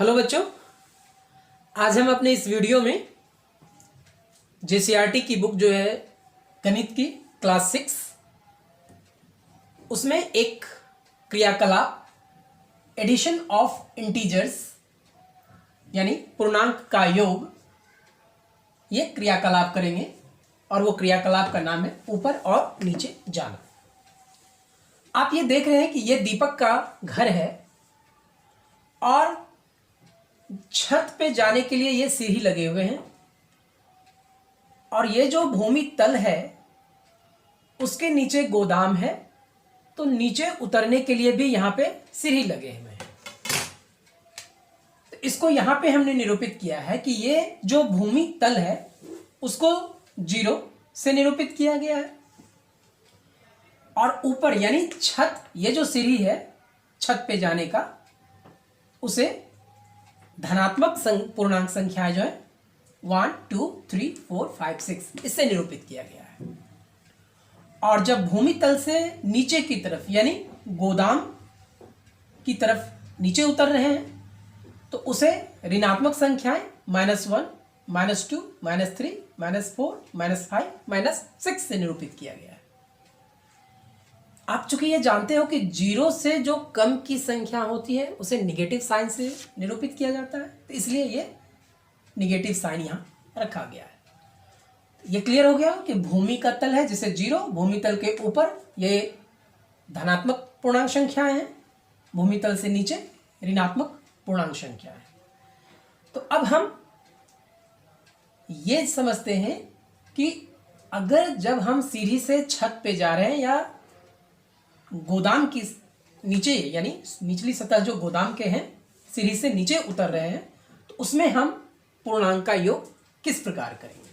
Hello बच्चों, आज हम अपने इस वीडियो में जेसीईआरटी की बुक जो है गणित की क्लास 6 उसमें एक क्रियाकलाप एडिशन ऑफ इंटीजर्स यानी पूर्णांक का योग, ये क्रियाकलाप करेंगे और वो क्रियाकलाप का नाम है ऊपर और नीचे जाना। आप ये देख रहे हैं कि ये दीपक का घर है और छत पे जाने के लिए ये सीढ़ी लगे हुए हैं और ये जो भूमि तल है उसके नीचे गोदाम है, तो नीचे उतरने के लिए भी यहां पे सीढ़ी लगे हुए हैं। तो इसको यहां पे हमने निरूपित किया है कि ये जो भूमि तल है उसको 0 से निरूपित किया गया है और ऊपर यानी छत, ये जो सीढ़ी है छत पे जाने का, उसे धनात्मक पूर्णांक संख्याएं जो है 1 2 3 4 5 6 इससे निरूपित किया गया है। और जब भूमि तल से नीचे की तरफ यानी गोदाम की तरफ नीचे उतर रहे हैं तो उसे ऋणात्मक संख्याएं -1 -2 -3 -4 -5 -6 से निरूपित किया गया है। आप चूंकि ये जानते हो कि 0 से जो कम की संख्या होती है उसे निगेटिव साइन से निरूपित किया जाता है, तो इसलिए ये निगेटिव साइन यहाँ रखा गया है। ये क्लियर हो गया कि भूमि का तल है जिसे 0, भूमि तल के ऊपर ये धनात्मक पूर्णांक संख्याएं हैं, भूमि तल से नीचे ऋणात्मक पूर्णांक संख्याएं। तो अब हम ये समझते हैं कि अगर जब हम सीढ़ी से छत पे जा रहे हैं या गोदाम की नीचे यानी निचली सतह जो गोदाम के हैं सीढ़ी से नीचे उतर रहे हैं, तो उसमें हम पूर्णांक का योग किस प्रकार करेंगे।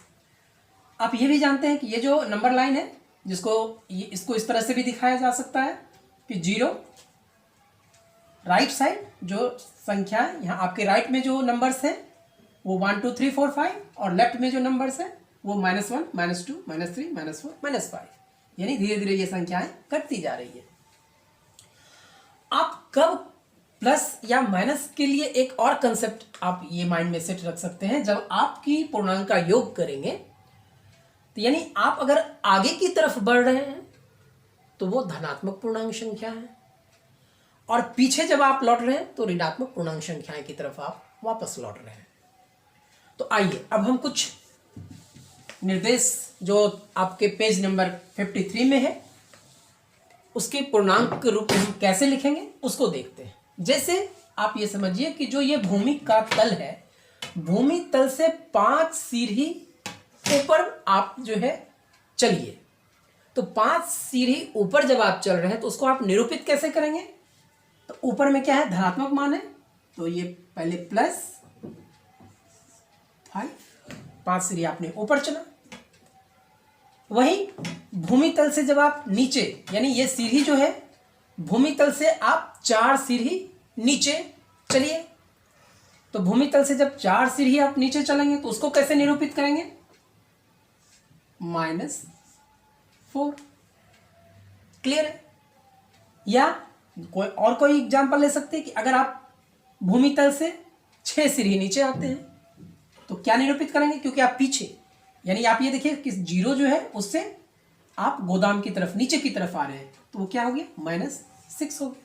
आप ये भी जानते हैं कि ये जो नंबर लाइन है जिसको इसको इस तरह से भी दिखाया जा सकता है कि 0 राइट साइड जो संख्या है, यहाँ आपके राइट में जो नंबर्स हैं वो 1 2 3 4 5 और लेफ्ट में जो नंबर्स हैं वो -1 -2 -3 -4 -5, यानी धीरे धीरे ये संख्याएं घटती जा रही है। आप कब प्लस या माइनस के लिए एक और कंसेप्ट आप ये माइंड में सेट रख सकते हैं, जब आपकी पूर्णांक का योग करेंगे तो यानी आप अगर आगे की तरफ बढ़ रहे हैं तो वो धनात्मक पूर्णांक संख्या है और पीछे जब आप लौट रहे हैं तो ऋणात्मक पूर्णांक संख्याएं की तरफ आप वापस लौट रहे हैं। तो आइए अब हम कुछ निर्देश जो आपके पेज नंबर 53 में है उसके पूर्णांक के रूप में हम कैसे लिखेंगे उसको देखते हैं। जैसे आप ये समझिए कि जो ये भूमि का तल है, भूमि तल से 5 सीढ़ी ऊपर आप जो है चलिए, तो 5 सीढ़ी ऊपर जब आप चल रहे हैं तो उसको आप निरूपित कैसे करेंगे। तो ऊपर में क्या है, धनात्मक मान है, तो ये पहले +5 सीढ़ी आपने ऊपर चला। वही भूमि तल से जब आप नीचे यानी ये सीढ़ी जो है भूमि तल से आप 4 सीढ़ी नीचे चलिए, तो भूमि तल से जब 4 सीढ़ी आप नीचे चलेंगे तो उसको कैसे निरूपित करेंगे, -4। क्लियर है। या कोई एग्जांपल ले सकते हैं कि अगर आप भूमि तल से 6 सीढ़ी नीचे आते हैं तो क्या निरूपित करेंगे, क्योंकि आप पीछे यानी आप ये देखिए कि 0 जो है उससे आप गोदाम की तरफ नीचे की तरफ आ रहे हैं तो वो क्या हो गया, -6 हो गया।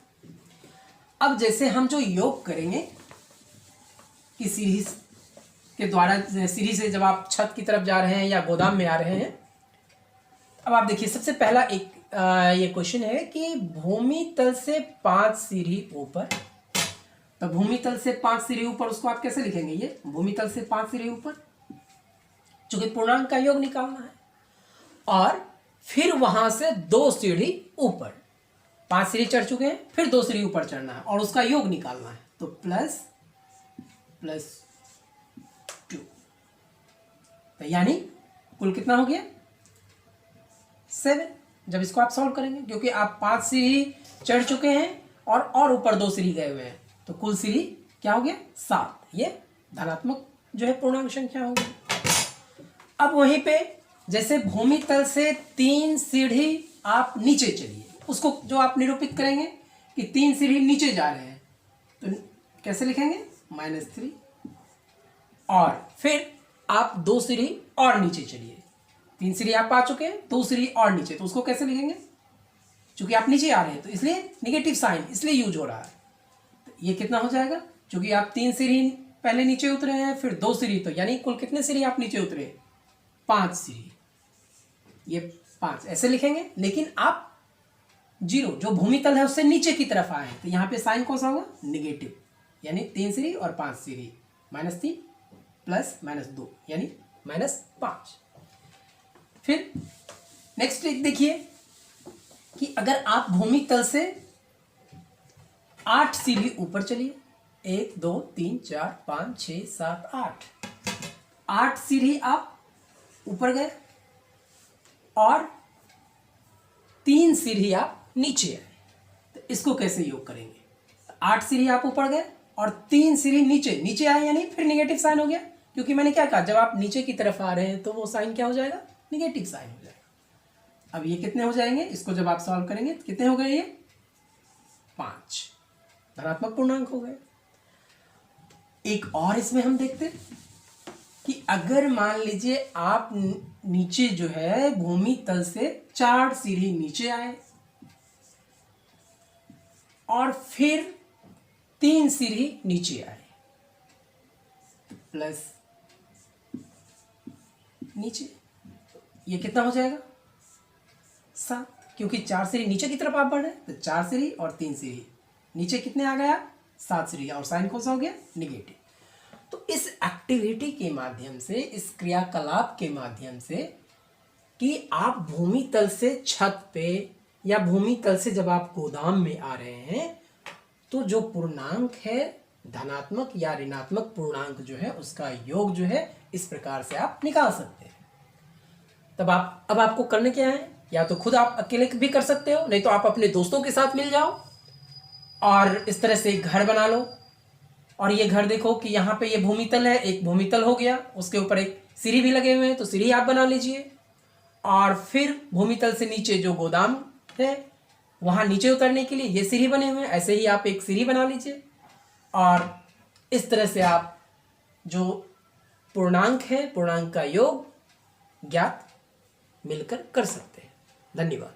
अब जैसे हम जो योग करेंगे कि सीढ़ी के द्वारा, सीढ़ी से जब आप छत की तरफ जा रहे हैं या गोदाम में आ रहे हैं, अब आप देखिए सबसे पहला एक ये क्वेश्चन है कि भूमि तल से 5 सीढ़ी ऊपर, तो भूमि तल से 5 सीढ़ी ऊपर उसको आप कैसे लिखेंगे, ये भूमि तल से 5 सीढ़ी ऊपर, चूंकि पूर्णांक का योग निकालना है, और फिर वहां से 2 सीढ़ी ऊपर, 5 सीढ़ी चढ़ चुके हैं फिर 2 सीढ़ी ऊपर चढ़ना है और उसका योग निकालना है, तो +2, तो यानी कुल कितना हो गया 7। जब इसको आप सॉल्व करेंगे, क्योंकि आप 5 सीढ़ी चढ़ चुके हैं और ऊपर 2 सीढ़ी गए हुए हैं, तो कुल सीढ़ी क्या हो गया 7, ये धनात्मक जो है पूर्णांक संख्या हो गई। अब वहीं पे जैसे भूमि तल से 3 सीढ़ी आप नीचे चलिए, उसको जो आप निरूपित करेंगे कि 3 सीढ़ी नीचे जा रहे हैं, तो कैसे लिखेंगे, -3 और फिर आप 2 सीढ़ी और नीचे चलिए। 3 सीढ़ी आप आ चुके हैं, 2 सीढ़ी और नीचे, तो उसको कैसे लिखेंगे? चूंकि आप नीचे आ रहे हैं तो इसलिए नेगेटिव साइन इसलिए यूज हो रहा है। तो ये कितना हो जाएगा? चूंकि आप 3 सीढ़ी पहले नीचे उतरे हैं, फिर 2 सीढ़ी, तो यानी कुल कितने सीढ़ी आप नीचे उतरे? 5 सीढ़ी। ये 5 ऐसे लिखेंगे, लेकिन आप 0 जो भूमि तल है उससे नीचे की तरफ आए हैं, तो यहाँ पे साइन कौन सा होगा? नेगेटिव, यानी 3 सीढ़ी और 5 सीढ़ी, -3 प्लस -2 यानी -5। फिर नेक्स्ट एक देखिए कि अगर आप भूमि तल से 8 सीढ़ी ऊपर चलिए, 1 2 3 4 5 6 7 8 सीढ़ी आप ऊपर गए और 3 सीढ़ी आप नीचे आए, तो इसको कैसे योग करेंगे? 8 सीढ़ी आप ऊपर गए और 3 सीढ़ी नीचे आए, यानी फिर नेगेटिव साइन हो गया, क्योंकि मैंने क्या कहा, जब आप नीचे की तरफ आ रहे हैं तो वो साइन क्या हो जाएगा? नेगेटिव साइन हो जाएगा। अब ये कितने हो जाएंगे? इसको जब आप सॉल्व करेंगे तो कितने हो गए? ये 5 धनात्मक पूर्णांक हो गए। एक और इसमें हम देखते हैं कि अगर मान लीजिए आप नीचे जो है भूमि तल से 4 सीढ़ी नीचे आए और फिर 3 सीढ़ी नीचे आए, प्लस नीचे, ये कितना हो जाएगा? 7, क्योंकि 4 सीढ़ी नीचे की तरफ आप बढ़ रहे हैं, तो 4 सीढ़ी और 3 सीढ़ी नीचे कितने आ गया? 7 सीढ़ी, और साइन कौन सा हो गया? नेगेटिव। तो इस एक्टिविटी के माध्यम से, इस क्रियाकलाप के माध्यम से कि आप भूमि तल से छत पे या भूमि तल से जब आप गोदाम में आ रहे हैं, तो जो पूर्णांक है धनात्मक या ऋणात्मक पूर्णांक जो है उसका योग जो है इस प्रकार से आप निकाल सकते हैं। तब अब आपको करने क्या है? या तो खुद आप अकेले भी कर सकते हो, नहीं तो आप अपने दोस्तों के साथ मिल जाओ और इस तरह से एक घर बना लो। और ये घर देखो कि यहाँ पे ये भूमितल है, एक भूमितल हो गया, उसके ऊपर एक सीढ़ी भी लगे हुए हैं, तो सीढ़ी आप बना लीजिए। और फिर भूमितल से नीचे जो गोदाम है वहाँ नीचे उतरने के लिए ये सीढ़ी बने हुए हैं, ऐसे ही आप एक सीढ़ी बना लीजिए। और इस तरह से आप जो पूर्णांक है, पूर्णांक का योग ज्ञात मिलकर कर सकते हैं। धन्यवाद।